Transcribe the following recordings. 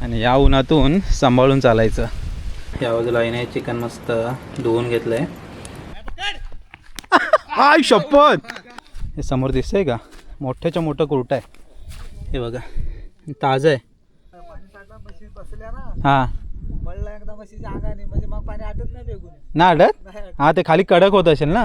आणि या उन्हातून सांभाळून चालायचं. या बाजूला आईने चिकन मस्त धुवून घेतलंय. आय शपथ, हे समोर दिसतंय का, मोठ्याच्या मोठं कुर्टा आहे. हे बघा ताजं आहे. हां ना अडत. हां ते खाली कडक होत असेल ना.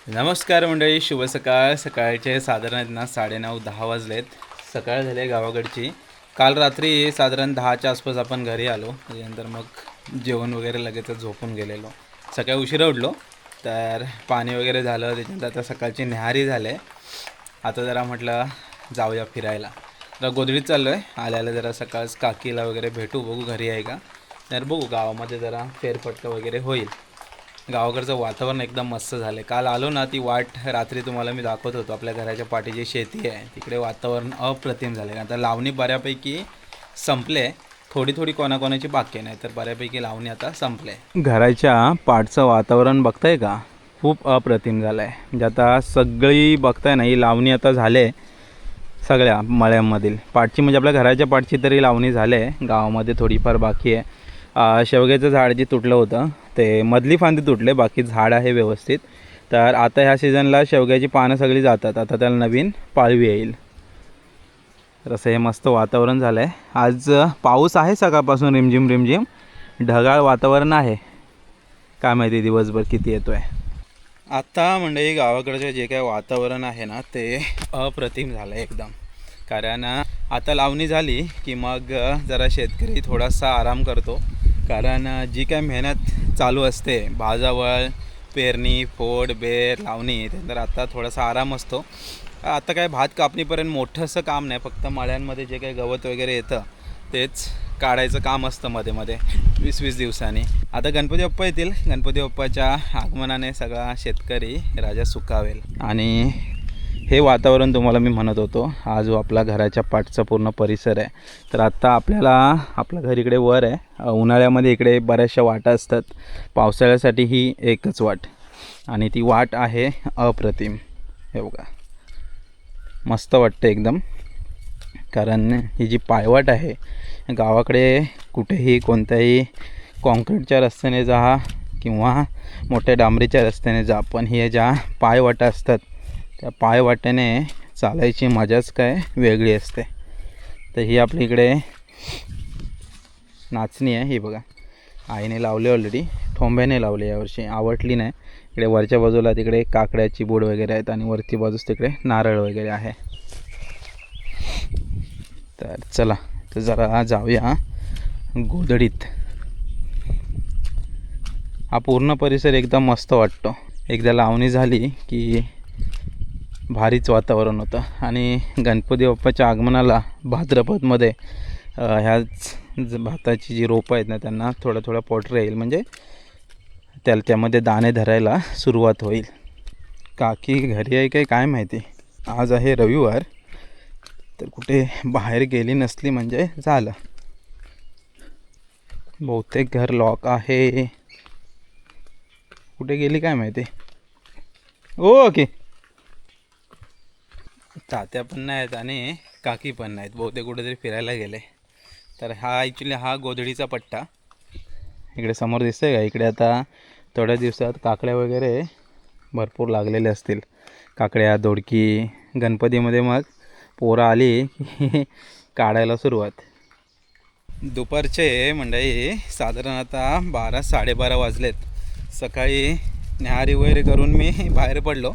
नमस्कार मंडळी, शुभ सकाळ. सकाळचे साधारण ना 9:30-10 वाजलेत. सकाळ झाली आहे गावाकडची. काल रात्री साधारण 10च्या आसपास आपण घरी आलो. त्याच्यानंतर मग जेवण वगैरे लगेच झोपून गेलेलो. सकाळी उशिरा उठलो, तर पाणी वगैरे झालं. त्याच्यानंतर आता सकाळची न्याहारी झाले. आता जरा म्हटलं जाऊया फिरायला. जरा गोधडीत चाललो आहे. आल्याला जरा सकाळच काकीला वगैरे भेटू, बघू घरी आहे का. तर बघू गावामध्ये जरा फेरफटका वगैरे होईल. गावाकडचं वातावरण एकदम मस्त झालं आहे. काल आलो ना, ती वाट रात्री तुम्हाला मी दाखवत होतो. आपल्या घराच्या पाठीची शेती आहे, तिकडे वातावरण अप्रतिम झालं आहे. आता लावणी बऱ्यापैकी संपले, थोडी थोडी कोणाकोणाची बाकी नाही, तर बऱ्यापैकी लावणी आता संपले. घराच्या पाठचं वातावरण बघताय का, खूप अप्रतिम झालं आहे. म्हणजे आता सगळी बघताय ना, ही लावणी आता झाले सगळ्या मळ्यांमधील पाठची. म्हणजे आपल्या घराच्या पाठची तरी लावणी झाले. गावामध्ये थोडीफार बाकी आहे. शेवग्याचं झाड जे तुटलं होतं ते मधली फांदी तुटले, बाकी झाड आहे व्यवस्थित. तर आता ह्या सीझनला शेवग्याची पानं सगळी जातात. आता त्याला नवीन पाळवी येईल. तर असं हे मस्त वातावरण झालं आहे. आज पाऊस आहे सकाळपासून, रिमझिम रिमझिम ढगाळ वातावरण आहे. काय माहिती दिवसभर किती येतो आहे. आता म्हणजे गावाकडचं जे काय वातावरण आहे ना, ते अप्रतिम झालं आहे एकदम. कारण आता लावणी झाली की मग जरा शेतकरी थोडासा आराम करतो. कारण जी काय मेहनत चालू असते, भाजावळ, पेरणी, फोड, बेर, लावणी, त्यानंतर आता थोडासा आराम असतो. आता काय भात कापणीपर्यंत मोठं असं काम नाही, फक्त मळ्यांमध्ये जे काही गवत वगैरे येतं तेच काढायचं काम असतं मध्ये मध्ये 20-20 दिवसांनी. आता गणपती बाप्पा येतील. गणपती बाप्पाच्या आगमनाने सगळा शेतकरी राजा सुखावेल. आणि हे वातावरण तुम्हाला मी म्हणत होतो, हा जो आपला घराच्या पाठचा पूर्ण परिसर आहे. तर आत्ता आपल्याला आपलं घर इकडे वर आहे. उन्हाळ्यामध्ये इकडे बऱ्याचशा वाटा असतात, पावसाळ्यासाठी ही एकच वाट, आणि ती वाट आहे अप्रतिम. हे बघा मस्त वाटतं एकदम. कारण ही जी पायवाट आहे, गावाकडे कुठेही कोणत्याही कॉन्क्रीटच्या रस्त्याने जा किंवा मोठ्या डांबरीच्या रस्त्याने जा, पण हे ज्या पायवाटा असतात त्या पायवाट्याने चालायची मजाच काय वेगळी असते. तर ही आपली इकडे नाचणी आहे. ही बघा आईने लावली, ऑलरेडी ठोंब्याने लावली यावर्षी, आवडली नाही. इकडे वरच्या बाजूला तिकडे काकड्याची बोड वगैरे आहेत, आणि वरती बाजूस तिकडे नारळ वगैरे आहे. तर चला तर जरा जाऊया गोधडीत. हा पूर्ण परिसर एकदम मस्त वाटतो. एकदा लावणी झाली की भारीच वातावरण होतं. आणि गणपती बाप्पाच्या आगमनाला भाद्रपदमध्ये ह्याच भाताची जी रोपं आहेत ना, त्यांना थोडं थोडं पोटर येईल, म्हणजे त्यामध्ये दाणे धरायला सुरुवात होईल. काकी घरी आहे काय माहिती. आज आहे रविवार, तर कुठे बाहेर गेली नसली म्हणजे झालं. बहुतेक घर लॉक आहे. कुठे गेली काय माहिती. ओके, तात्या पण नाहीत आणि काकी पण नाहीत, बहुतेक कुठेतरी फिरायला गेले. तर हा ॲक्च्युली हा गोधडीचा पट्टा इकडे समोर दिसतंय का. इकडे आता थोड्या दिवसात काकड्या वगैरे भरपूर लागलेले असतील. काकड्या, दोडकी. गणपतीमध्ये मग पोरं आली की काढायला सुरुवात. दुपारचे मंडळी साधारण आता 12-12:30 वाजलेत. सकाळी न्याहारी वगैरे करून मी बाहेर पडलो.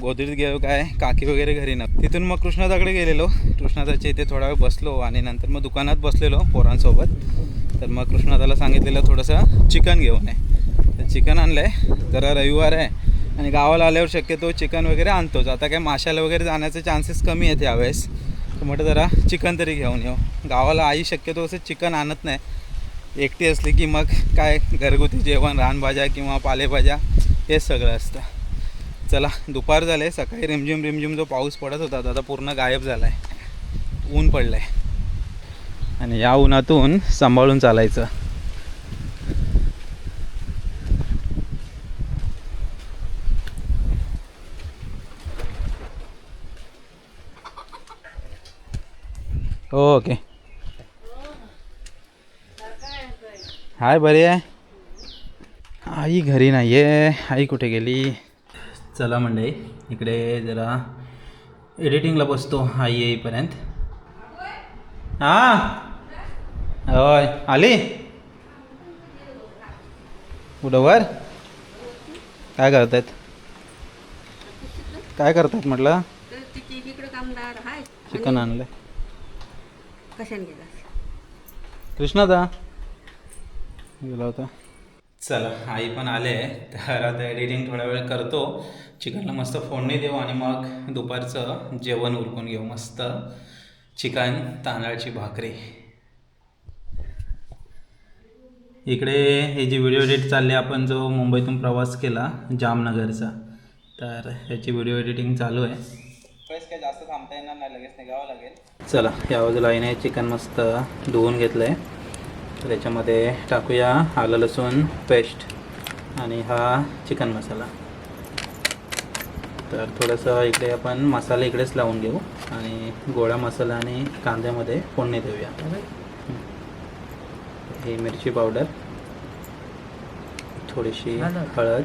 गोधडीत गेलो, काय काकी वगैरे घरी ना. तिथून मग कृष्णादाकडे गेलेलो. कृष्णादाच्या इथे थोडा वेळ बसलो, आणि नंतर मग दुकानात बसलेलो पोरांसोबत. तर मग कृष्णादाला सांगितलेलं थोडंसं चिकन घेऊन आहे. तर चिकन आणलं आहे. जरा रविवार आहे आणि गावाला आल्यावर शक्यतो चिकन वगैरे आणतोच. आता काय माशाला वगैरे जाण्याचे चान्सेस कमी आहेत यावेळेस, तर म्हटलं जरा चिकन तरी घेऊन येऊ. गावाला आई शक्यतो असं चिकन आणत नाही. एकटी असली की मग काय घरगुती जेवण, रानभाज्या किंवा पालेभाज्या हेच सगळं असतं. चला दुपार झाले. सकाळी रिमझिम रिमझिम जो पाऊस पडत होता आता पूर्ण गायब झाला आहे. ऊन पडलं आहे, आणि या उन्हातून सांभाळून चालायचं. ओके. हाय बरी आहे. आई घरी नाही आहे. आई कुठे गेली? चला मंडळी इकडे जरा एडिटिंगला बसतो आई येईपर्यंत. हां होय आली. कुठं वर? काय करतायत? काय करतायत म्हटलं? चिकन आणलं. कशाने गेला? कृष्णादा गेला होता. चला आई पण आले तर आता एडिटिंग थोडा वेळ करतो. चिकनला मस्त फोडणी देऊ आणि मग दुपारचं जेवण उरकून घेऊ. मस्त चिकन तांदळाची भाकरी. इकडे हे जी व्हिडिओ एडिट चालली आपण जो मुंबईतून प्रवास केला जामनगरचा तर ह्याची व्हिडिओ एडिटिंग चालू आहे. काय जास्त थांबता येणार नाही लगेच निघावं लागेल. चला या बाजूला आईने चिकन मस्त धुवून घेतलं आहे. तर त्याच्यामध्ये टाकूया आलं लसूण पेस्ट आणि हा चिकन मसाला. तर थोडंसं इकडे आपण मसाला इकडेच लावून घेऊ आणि गोळा मसाला आणि कांद्यामध्ये फोडणी देऊया. ही मिरची पावडर, थोडीशी हळद,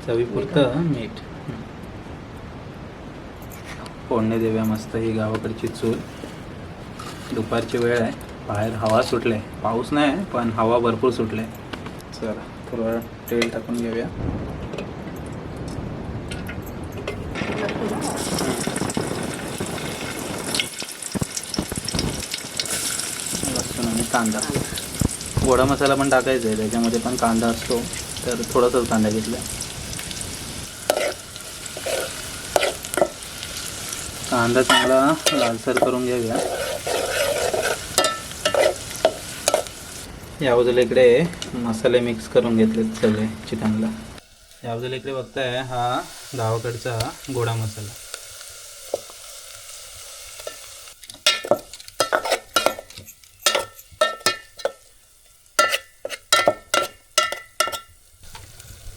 चवीपुरतं मीठ. फोडणी देऊया मस्त. ही गावाकडची चूल. दुपारची वेळ आहे. बाहेर हवा सुटले. पाऊस नाही पण हवा भरपूर सुटले. चला थोडं तेल टाकून घेऊया. लसूण आणि कांदा. गोडा मसाला पण टाकायचा आहे त्याच्यामध्ये पण कांदा असतो तर थोडासाच कांदा घेतला. कांदा चांगला लालसर करून घेऊया. या बाजूला इकडे मसाले मिक्स करून घेतले सगळे चिकनला. या बाजूला इकडे बघताय हा गावाकडचा गोडा मसाला.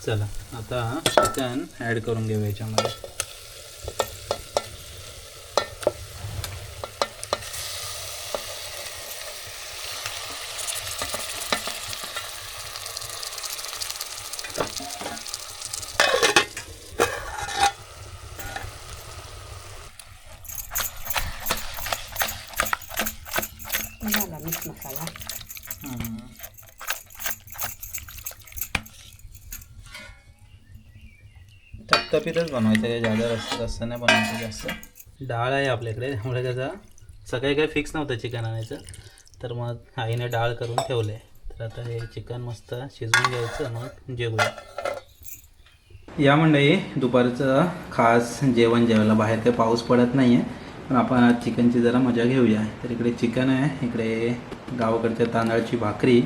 चला आता चिकन ॲड करून घेऊया याच्यामध्ये. झाला मिक्स मसाला. तपतपीतच बनवायचं आहे. जादा रस्ता नाही बनवायचं जास्त. डाळ आहे आपल्याकडे त्यामुळे कसं सकाळी काही फिक्स नव्हतं चिकन आणायचं तर मग आईने डाळ करून ठेवलं आहे. तर आता हे चिकन मस्त शिजवून घ्यायचं मग जेवूया. या मंडळी दुपारचं खास जेवण जेवायला. बाहेर काही पाऊस पडत नाही आहे पण आपण आज चिकनची जरा मजा घेऊया. तर इकडे चिकन आहे, इकडे गावाकडच्या तांदळाची भाकरी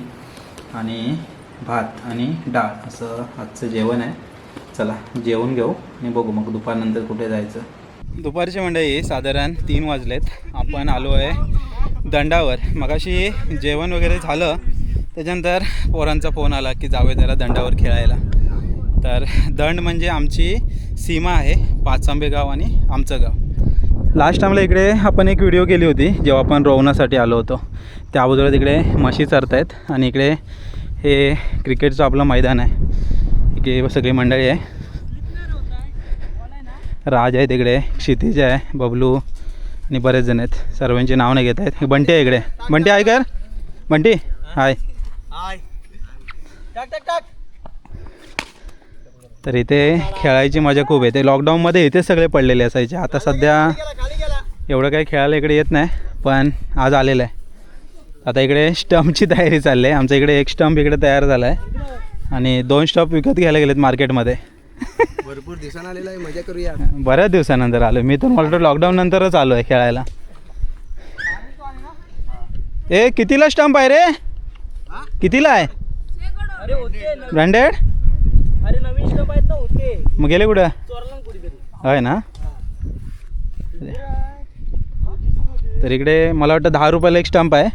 आणि भात आणि डाळ असं आजचं जेवण आहे. चला जेवण घेऊ आणि बघू मग दुपारनंतर कुठे जायचं. दुपारची मंडळी साधारण 3 वाजलेत. आपण आलो आहे दंडावर. मगाशी जेवण वगैरे झालं त्याच्यानंतर पोरांचा फोन आला की जाऊया जरा दंडावर खेळायला. तर दंड म्हणजे आमची सीमा आहे. पाचांबे गाव आणि आमचं गाव. लास्ट टाईमला इकडे आपण एक व्हिडिओ केली होती जेव्हा आपण रोवण्यासाठी आलो होतो. त्या अगोदर तिकडे म्हशी चरत आहेत आणि इकडे हे क्रिकेटचं आपलं मैदान आहे. इकडे सगळी मंडळी आहे. राज आहे तिकडे, क्षितिज आहे, बबलू आणि बरेच जण आहेत. सर्वांचे नाव नाही घेत आहेत. बंटी आहे इकडे. बंटी आहे कर. बंटी हाय. तर इथे खेळायची मजा खूप येते. लॉकडाऊनमध्ये इथे सगळे पडलेले असायचे. आता सध्या एवढं काही खेळायला इकडे येत नाही पण आज आलेलं आहे. आता इकडे स्टंपची तयारी चालली आहे. आमच्या इकडे एक स्टंप इकडे तयार झाला आहे आणि 2 स्टंप विकत घ्यायला गेलेत मार्केटमध्ये. भरपूर दिवसांना आलेला आहे. मजा करूया. बऱ्याच दिवसानंतर आलो मी तर. मला लॉकडाऊन नंतरच आलो आहे खेळायला. ए कितीला स्टंप आहे रे? कितीला आहे? ब्रँडेड? अरे नवीन स्टंप आहेत ना होते. मग गेले कुठं? चोरला कुठेतरी. आहे ना. तर इकडे मला वाटतं 10 रुपयाला एक स्टंप आहे.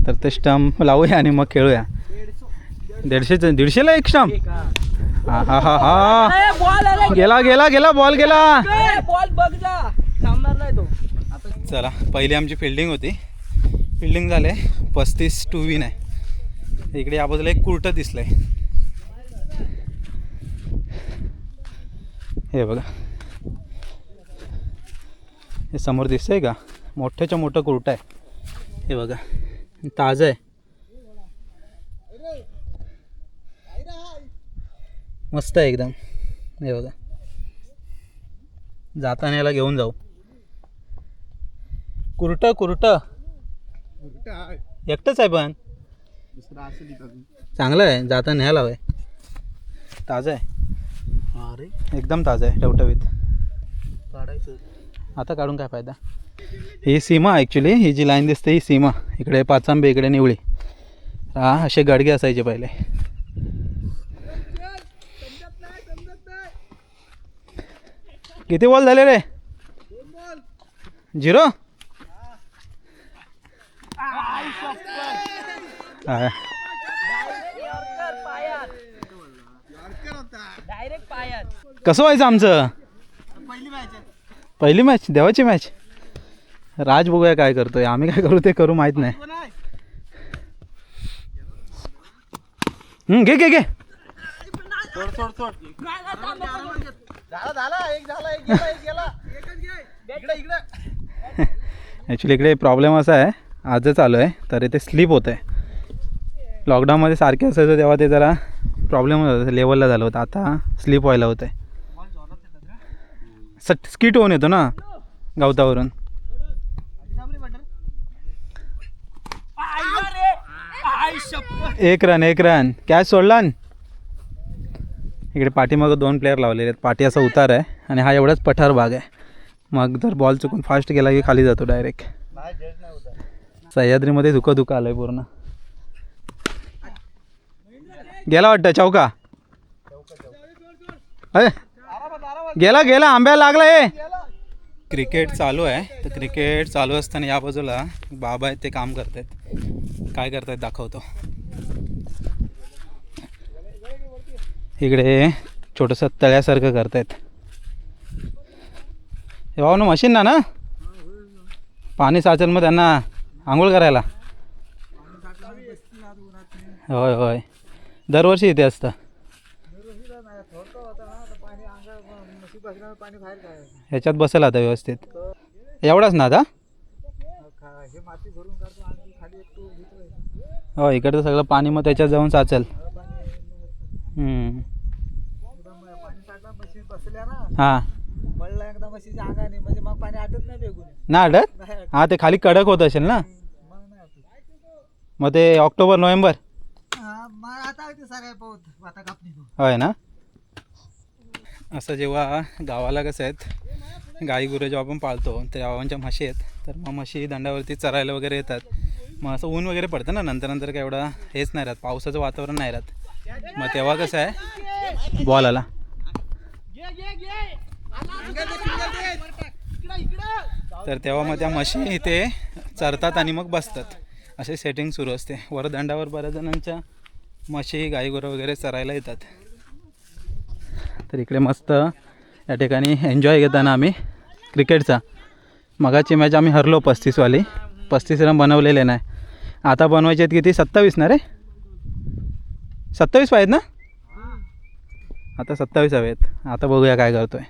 तर ते स्टंप लावूया आणि मग खेळूया. 150ला एक स्टंप. हा हा हा हा. गेला गेला गेला बॉल गेला. बॉल बघ जा. थांबणार नाही तो. चला पहिली आमची फिल्डिंग होती. फिल्डिंग झाले 35 टू विन आहे. इकडे या बाजूला एक कुर्ट दिसलं आहे. हे बघा, हे समोर दिसतंय का, मोठ्याच्या मोठं कुर्ट आहे. हे बघा ताजं आहे, मस्त आहे एकदम. हे बघा, जाताना याला घेऊन जाऊ. कुर्ट एकटंच आहे पण चांगलं आहे, जाता न्यायला हवं आहे. ताजं आहे, अरे एकदम ताजं आहे, टवटवीत. काढायचं आता काढून काय फायदा. ही सीमा ॲक्च्युली, ही जी लाईन दिसते ही सीमा. इकडे पाचांबे, इकडे निवळी. हा असे गाडगे असायचे पहिले. किती बॉल झाले रे? 0. डायरेक्ट पायात. कसं व्हायचं आमचं? पहिली मॅच, देवाची मॅच. राज बघूया काय करतोय, आम्ही काय करू ते करू माहित नाही. घे घे घे. ॲक्च्युली इकडे प्रॉब्लेम असा आहे, आजच आलो आहे तर इथे स्लीप होतं आहे. लॉकडाऊनमध्ये सारखे असायचं तेव्हा ते जरा प्रॉब्लेम होत होता, लेवलला झालं होतं. आता स्लीप व्हायला होतं आहे. स्किट होऊन येतो ना गवतावरून. एक रन कॅच सोडला. इकडे पाठीमागं 2 प्लेयर लावलेले आहेत. पाठी असा उतार आहे आणि हा एवढाच पठार भाग आहे. मग जर बॉल चुकून फास्ट गेला की खाली जातो डायरेक्ट. सह्याद्रीमध्ये धुकं आलं आहे पूर्ण. गेला वाटतं चौका. अरे गेला आंब्याला लागला हे. क्रिकेट चालू आहे, तर क्रिकेट चालू असताना या बाजूला बाबा आहेत, ते काम करत आहेत. काय करतायत दाखवतो. इकडे छोटंसं तळ्यासारखं करतायत. हे भाऊ ना मशीन ना पाणी साचेल मग त्यांना आंघोळ करायला. होय दरवर्षी इथे असतं. ह्याच्यात बसेल आता व्यवस्थित. एवढाच ना आता. हो इकडचं सगळं पाणी मग त्याच्यात जाऊन साचेल. हां ना अडत. हां ते खाली कडक होत असेल ना. मग ते ऑक्टोबर नोव्हेंबर होय ना. असं जेव्हा गावाला कसं आहेत गाई गुरं जेव्हा आपण पाळतो तेव्हा गावांच्या म्हशी आहेत, तर मग म्हशी दंडावरती चरायला वगैरे येतात. मग असं ऊन वगैरे पडतं ना, नंतर काय एवढं हेच नाही राहत, पावसाचं वातावरण नाही राहत. मग तेव्हा कसं आहे बॉल आला तर तेव्हा मग त्या म्हशी इथे चरतात आणि मग बसतात. असे सेटिंग सुरू असते. वर दंडावर बऱ्याच जणांच्या म्हशी गाई गुरं वगैरे चरायला येतात. तर इकडे मस्त या ठिकाणी एन्जॉय घेताना आम्ही क्रिकेटचा. मगाची मॅच आम्ही हरलो 35 वाली. 35 रन बनवलेले नाही. आता बनवायचे आहेत किती? 27 ना रे. 27 पाहिजेत ना. आता 27 हवेत. आता बघूया काय करतोय.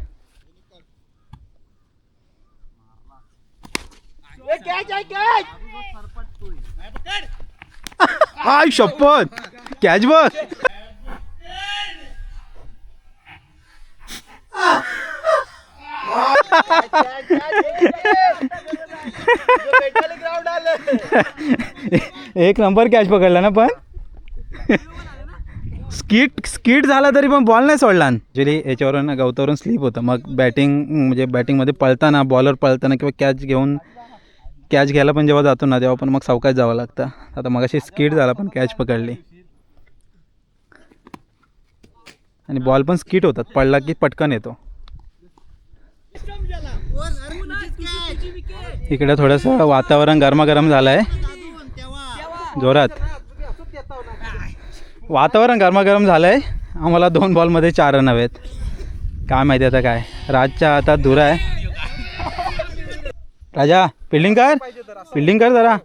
आय शपथ, कॅच बघ. एक नंबर कॅच पकडला ना. पण स्किट झाला तरी पण बॉल नाही सोडला. ॲक्च्युली याच्यावरून गवतावरून स्लीप होतं. मग बॅटिंगमध्ये पळताना, बॉलर पळताना किंवा कॅच घ्यायला पण जेव्हा जातो ना तेव्हा पण मग सावकाश जावं लागतं. आता मग अशी स्किट झाला पण कॅच पकडली. आणि बॉल पण स्किट होतात, पडला की पटकन येतो. इकडे थोडंसं वातावरण गरमागरम झालं आहे जोरात. वातावरण गरमागरम झालं आहे. आम्हाला 2 बॉलमध्ये 4 रन हवेत. काय माहिती आता काय राजच्या हातात धुरा आहे. राजा फिल्डिंग कर, फिल्डिंग कर जरा.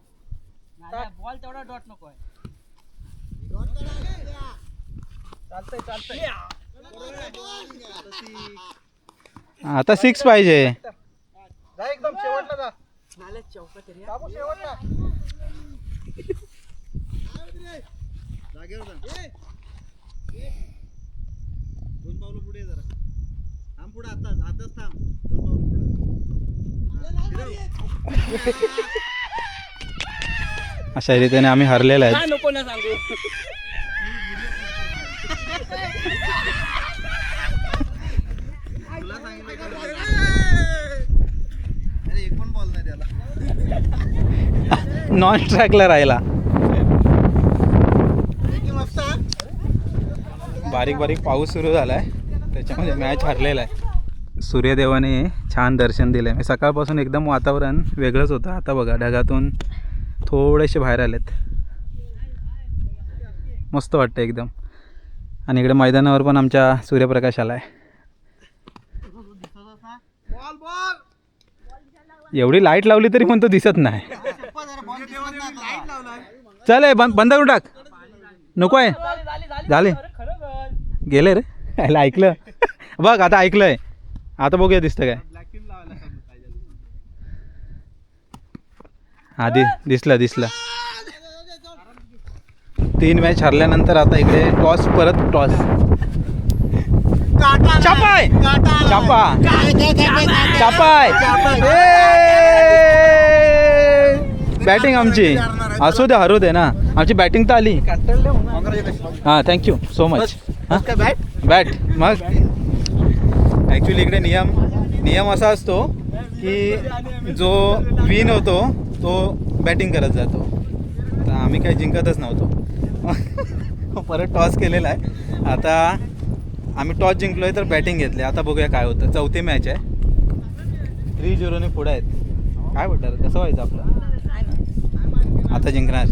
बॉल तेवढा डॉट नको आहे. चालतंय आता 6 पाहिजे. जा एकदम शेवटला जा. नाल्या चौकात रे. बाबू शेवटला. जागेवर जा. दोन पावलं पुढे जरा. थांब पुढे आताच थांब. दोन पावलं पुढे. अशा रीतीने आम्ही हरलेलो आहेत. नको ना सांगू. तुला सांगितलं अरे एक पण बॉल नाही त्याला. नॉन ट्रॅकला राहिला. बारीक बारीक पाऊस सुरू झाला आहे, त्याच्यामध्ये मॅच हरलेला आहे. सूर्यदेवाने छान दर्शन दिलं आहे. सकाळपासून एकदम वातावरण वेगळंच होतं. आता बघा ढगातून थोडेसे बाहेर आलेत. मस्त वाटतं एकदम. आणि इकडे मैदानावर पण आमच्या सूर्यप्रकाश आला आहे. एवढी लाईट लावली तरी पण तो दिसत नाही. चल बंद करून टाक. नको आहे. झाले गेले रे. ऐकलं बघ, आता ऐकलंय. आता बघूया दिसतं काय. आधी दिसलं. 3 मॅच हरल्यानंतर आता इकडे टॉस, परत टॉस. चापाय बॅटिंग आमची. असू दे हरू दे ना, आमची बॅटिंग तर आली. हां थँक्यू सो मच. बॅट मग ॲक्च्युली इकडे नियम असा असतो की जो विन होतो तो बॅटिंग करत जातो. तर आम्ही काही जिंकतच नव्हतो. परत टॉस केलेला आहे. आता आम्ही टॉस जिंकलो आहे तर बॅटिंग घेतली. आता बघूया काय होतं. 4थी मॅच आहे. 3-0 पुढे आहेत. काय वाटतं कसं व्हायचं आपलं. आता जिंकणार.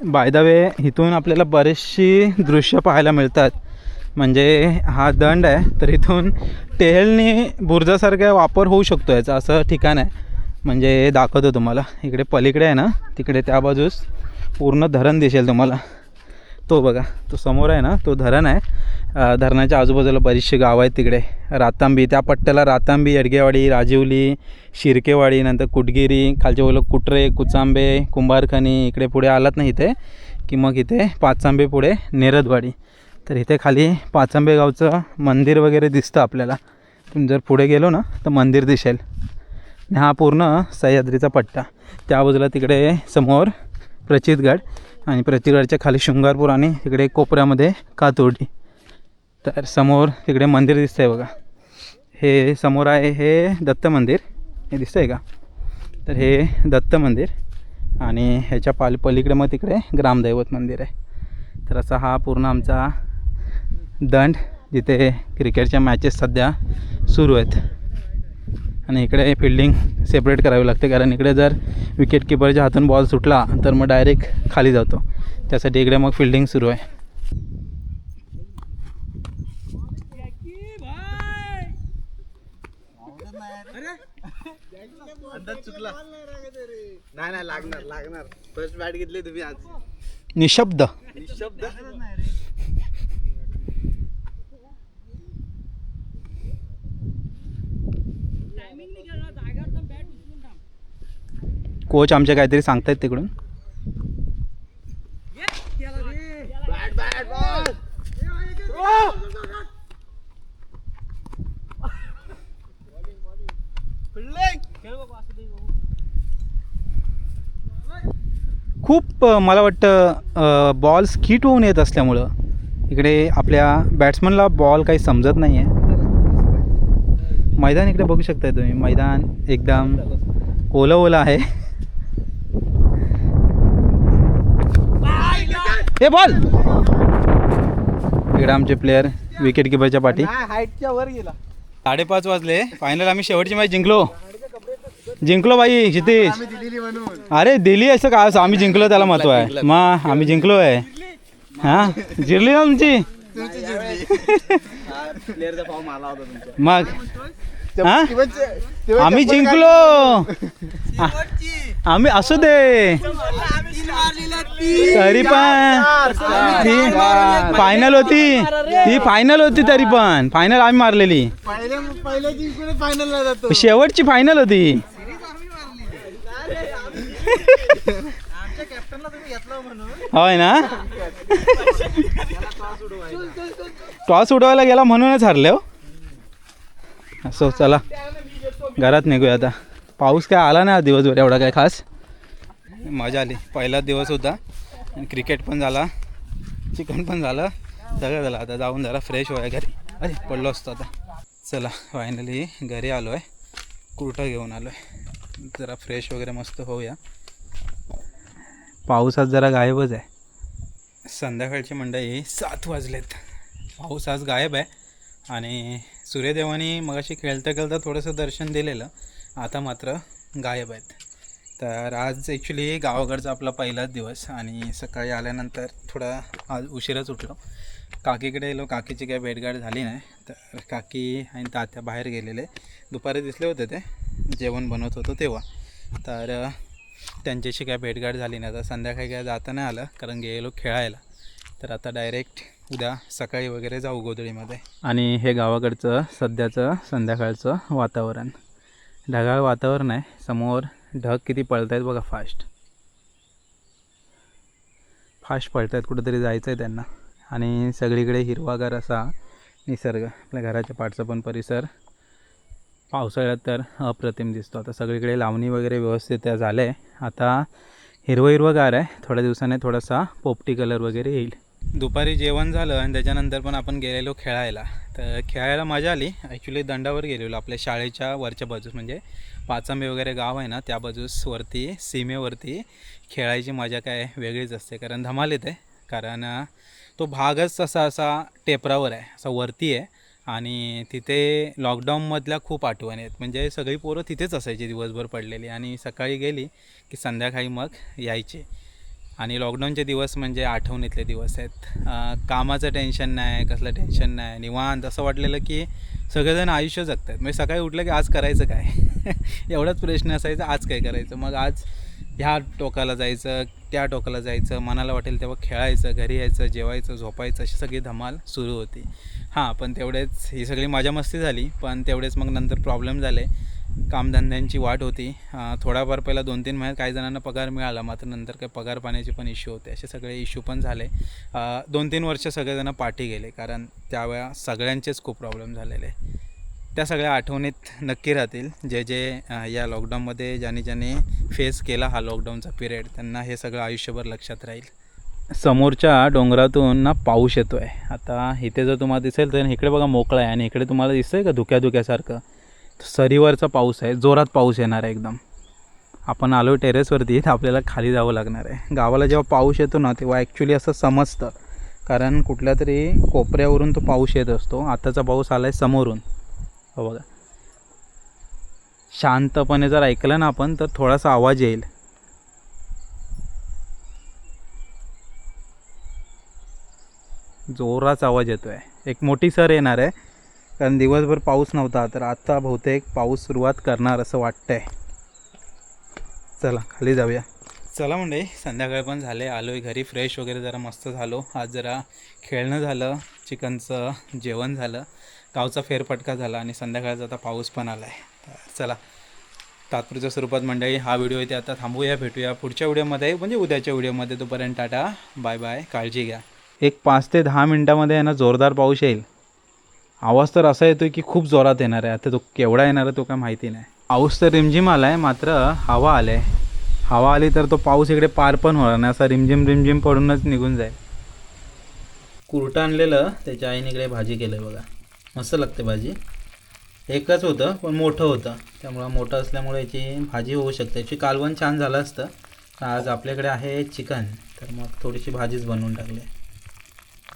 बाय द वे इथून आपल्याला बरेचशी दृश्य पाहायला मिळतात. म्हणजे हा दंड आहे, तर इथून टेहलनी बुर्जासारखा वापर होऊ शकतो याचा, असं ठिकाण आहे. म्हणजे दाखवतो तुम्हाला. इकडे पलीकडे आहे ना, तिकडे त्या बाजूस पूर्ण धरण दिसेल तुम्हाला. तो बघा, तो समोर आहे ना, तो धरण आहे. धरणाच्या आजूबाजूला बरीचशी गावं आहेत. तिकडे रातांबी, त्या पट्ट्याला रातांबी, येडगेवाडी, राजिवली, शिर्केवाडी, नंतर कुटगिरी, खालच्या बाजूला कुटरे, कुचांबे, कुंभारखनी. इकडे पुढे आलात ना इथे की मग इथे पाचांबे, पुढे नेरदवाडी. तर इथे खाली पाचांबे गावचं मंदिर वगैरे दिसतं आपल्याला. तुम्ही जर पुढे गेलो ना तर मंदिर दिसेल. हा पूर्ण सह्याद्रीचा पट्टा. त्या बाजूला तिकडे समोर प्रचितगड, आणि प्रचितगडच्या खाली शृंगारपूर, आणि तिकडे कोपऱ्यामध्ये कातोर्डी. तर समोर तिकडे मंदिर दिसतं आहे बघा. हे समोर आहे हे दत्त मंदिर. हे दिसतं आहे का. तर हे दत्त मंदिर, आणि ह्याच्या पलीकडे मग तिकडे ग्रामदैवत मंदिर आहे. तर असा हा पूर्ण आमचा दंड, जिथे क्रिकेटच्या मॅचेस सध्या सुरू आहेत. आणि इकडे फिल्डिंग सेपरेट करावी लागते, कारण इकडे जर विकेट किपरच्या हातून बॉल सुटला तर मग डायरेक्ट खाली जातो. त्यासाठी इकडे मग फिल्डिंग सुरू आहे. अंदाज चुकला. नाही लागणार. फर्स्ट बॅट घेतली तुम्ही आज. निशब्द. कोच आमचे काहीतरी सांगतायत तिकडून. खूप मला वाटतं बॉल स्किट होऊन येत असल्यामुळं इकडे आपल्या बॅट्समनला बॉल काही समजत नाही आहे. मैदान इकडे बघू शकताय तुम्ही. मैदान एकदम ओलं आहे. हे बॉल इकडे आमचे प्लेयर विकेट किपरच्या पाठी. हाईटच्या वर गेला. 5:30 वाजले. फायनल आम्ही शेवटची मॅच जिंकलो बाई क्षितिज. अरे दिली असं का, असं आम्ही जिंकलो त्याला महत्व आहे. मग आम्ही जिंकलो आहे. हां जिरली ना तुमची. प्लेअरचा फॉर्म आला होता तुमचा. मग हा आम्ही जिंकलो आम्ही असू दे तरी पण ती फायनल होती तरी पण फायनल आम्ही मारलेली पहिल्या जिंकून फायनलला जातो. शेवटची फायनल होती आमच्या कॅप्टनला तुम्ही घेतला म्हणून होय ना टॉस उडवायला गेला म्हणूनच हरले हो असो चला घरात निघूया आता पाऊस काय आला नाही दिवसभर एवढा काय खास मजा आली पहिलाच दिवस होता आणि क्रिकेट पण झाला चिकन पण झालं सगळं झालं आता जाऊन जरा फ्रेश व्हाय घरी अरे पडलो असतो आता चला फायनली घरी आलो आहे कुर्ता घेऊन आलो आहे जरा फ्रेश वगैरे मस्त होऊया पाऊस आज जरा गायबच आहे संध्याकाळची मंडळी 7 वाजलेत पाऊस आज गायब आहे आणि सूर्यदेवानी मगाशी खेळता खेळता थोडंसं दर्शन दिलेलं आता मात्र गायब आहेत तर आज ॲक्च्युली गावाकडचा आपला पहिलाच दिवस आणि सकाळी आल्यानंतर थोडा आज उशिराच उठलो काकीकडे गेलो काकीची काही भेटगाठ झाली नाही तर काकी आणि तात्या बाहेर गेलेले दुपारी दिसले होते ते जेवण बनवत होतो तेव्हा तर त्यांच्याशी काय भेटगाठ झाली नाही आता संध्याकाळी काय जाता नाही आलं कारण गेलो खेळायला तर आता डायरेक्ट उद्या सकाळी वगैरे जाऊ गोधळीमध्ये आणि हे गावाकडचं सध्याचं संध्याकाळचं वातावरण ढगाळ वातावरण आहे समोर ढग किती पळत आहेत बघा फास्ट पळत आहेत कुठंतरी जायचं आहे त्यांना आणि सगळीकडे हिरवागार असा निसर्ग आपल्या घराच्या पाठचा पण परिसर पावसाळ्यात तर अप्रतिम दिसतो आता सगळीकडे लावणी वगैरे व्यवस्थित त्या झाल्या आहे आता हिरवगार आहे थोड्या दिवसाने थोडासा पोपटी कलर वगैरे येईल दुपारी जेवण झालं आणि त्याच्यानंतर पण आपण गेलेलो खेळायला तर खेळायला मजा आली ॲक्च्युली दंडावर गेलेलो आपल्या शाळेच्या वरच्या बाजूस म्हणजे पाचांबे वगैरे गाव आहे ना त्या बाजूस वरती सीमेवरती खेळायची मजा काय वेगळीच असते कारण धमाल येते कारण तो भागच असा टेपरावर आहे असा वरती आहे आणि तिथे लॉकडाऊनमधल्या खूप आठवणी आहेत म्हणजे सगळी पोरं तिथेच असायची दिवसभर पडलेली आणि सकाळी गेली की संध्याकाळी मग यायचे आणि लॉकडाऊनचे दिवस म्हणजे आठवणीतले दिवस आहेत कामाचं टेन्शन नाही कसलं टेन्शन नाही निवांत असं वाटलेलं की सगळेजण आयुष्य जगत आहेत म्हणजे सकाळी उठलं की आज करायचं काय एवढाच प्रश्न असायचा आज काय करायचं मग आज ह्या टोकाला जायचं त्या टोकाला जायचं मनाला वाटेल तेव्हा खेळायचं घरी यायचं जेवायचं झोपायचं अशी सगळी धमाल सुरू होती हां पण तेवढेच ही सगळी मजा मस्ती झाली पण तेवढेच मग नंतर प्रॉब्लेम झाले कामधंद्यांची वाट होती थोडाफार पहिला 2-3 महिन्यात काही जणांना पगार मिळाला मात्र नंतर काही पगार पाण्याचे पण इश्यू होते असे सगळे इश्यू पण झाले 2-3 वर्ष सगळेजण पाठी गेले कारण त्यावेळा सगळ्यांचेच खूप प्रॉब्लेम झालेले त्या सगळ्या आठवणीत नक्की राहतील जे या लॉकडाऊनमध्ये ज्यांनी फेस केला हा लॉकडाऊनचा पिरियड त्यांना हे सगळं आयुष्यभर लक्षात राहील समोरच्या डोंगरातून ना पाऊस येतो आहे आता इथे जर तुम्हाला दिसेल तर इकडे बघा मोकळा आहे आणि इकडे तुम्हाला दिसतं आहे का धुक्यासारखं सरीवरचा पाऊस आहे जोरात पाऊस येणार आहे एकदम आपण आलो टेरेसवरती तर आपल्याला खाली जावं लागणार आहे गावाला जेव्हा पाऊस येतो ना तेव्हा ॲक्च्युली असं समजतं कारण कुठल्या तरी कोपऱ्यावरून तो पाऊस येत असतो आताचा पाऊस आला आहे समोरून हो बघा शांतपणे जर ऐकलं ना आपण तर थोडासा आवाज येईल जोराचा आवाज येतो आहे एक मोठी सर येणार आहे कारण दिवसभर पाऊस नव्हता तर आता बहुतेक पाऊस सुरुवात करणार असं वाटतंय चला खाली जाऊया चला म्हणजे संध्याकाळ पण झाले आलो आहे घरी फ्रेश वगैरे जरा मस्त झालो आज जरा खेळणं झालं चिकनचं जेवण झालं गावचा फेरफटका झाला आणि संध्याकाळचा आता पाऊस पण आला आहे तर चला तात्पुरत्या स्वरूपात मंडळी हा व्हिडिओ इथे आता थांबूया भेटूया पुढच्या व्हिडिओमध्ये म्हणजे उद्याच्या व्हिडिओमध्ये तोपर्यंत टाटा बाय बाय काळजी घ्या एक 5 ते 10 मिनटामध्ये आहे ना जोरदार पाऊस येईल आवाज तर असा येतो की खूप जोरात येणार आहे आता तो केवढा येणार आहे तो काय माहिती नाही पाऊस तर रिमझिम आला आहे मात्र हवा आली तर तो पाऊस इकडे पार पण होणार नाही असा रिमझिम पडूनच निघून जाईल कुर्ता आणलेलं त्याच्या आईने इकडे भाजी केलं बघा मस्त लागते भाजी एकच होतं पण मोठं होतं त्यामुळं मोठं असल्यामुळे याची भाजी होऊ शकते याची कालवण छान झालं असतं आज आपल्याकडे आहे चिकन तर मग थोडीशी भाजीच बनवून टाकली